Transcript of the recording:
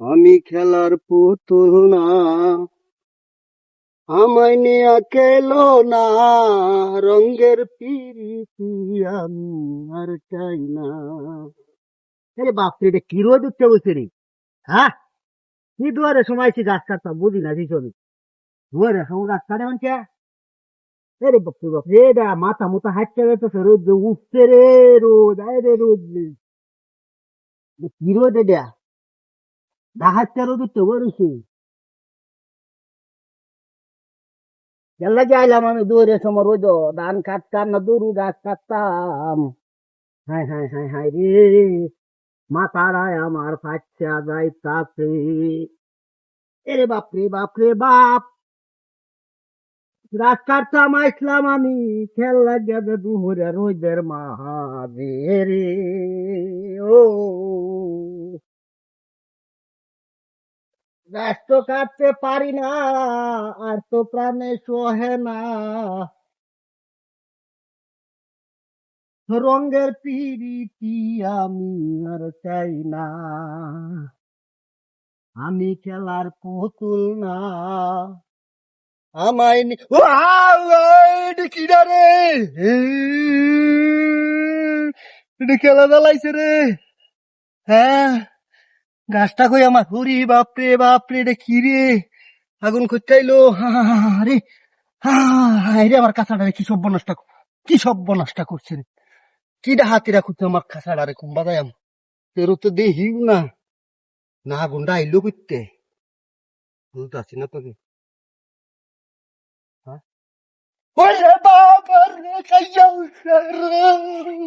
আমি খেলার পুতুল না, আমায় নিয়ে খেলো না, রঙের পিরিতি আমি আর চাই না। আরে বাপরে, এটা কি রোদ উঠতে বসে রে? হ্যাঁ, কি দুয়ারে সময়ছি গাছ কাটতাম, বুঝি না ভীষণ দুয়ারে সময় গাছ কাটে মানছে। আরে বাপরে বাপরে, এটা মাথা মুথা হাঁটতে যেতেছে, রোদ যে উঠছে রে, রোদ আয় রে রোদ রে। কি রোদ এটা, হাঁটতে রোদ উঠতে বলছি। গেল্লা যাইলাম আমি দৌড়ে সময় রোদ, ধান কাটতাম না দৌড়ু গাছ কাটতাম। হায় হায় হায় হায় রে, মাথায় আমার ফাচ্চা যাইতাছে। এরে বাপরে বাপরে বাপ, গাছ কাটতাম আসলাম আমি, খেলা যাবে দুপুরে রোদের মাঝে রে। ও, গাছ তো কাটতে পারি না, আর তো প্রাণে সহে না, রঙের পিরিতি আমি আর চাই না, আমি খেলার পুতুল না, আমায় এটা কিনা রে, এটা খেলা জ্বালাইছে রে। হ্যাঁ, গাছটা কই আমার, হুরি বাপরে বাপরে, এটা কি রে, আগুন খুঁজতেইলো রে। রে আমার কাঁচাটা রে, কি সর্বনাশটা করছে রে, কিটা হাতিরা খুঁজছে আমার কাঁচাটা রে, কুম্বা যায় তেরো তো দেহিও না, না আগুনটা আইলো করতে বুঝতে পারছি না তোকে। হ্যাঁ, ওরে বাবা রে, কাইয়া উঠছে রে।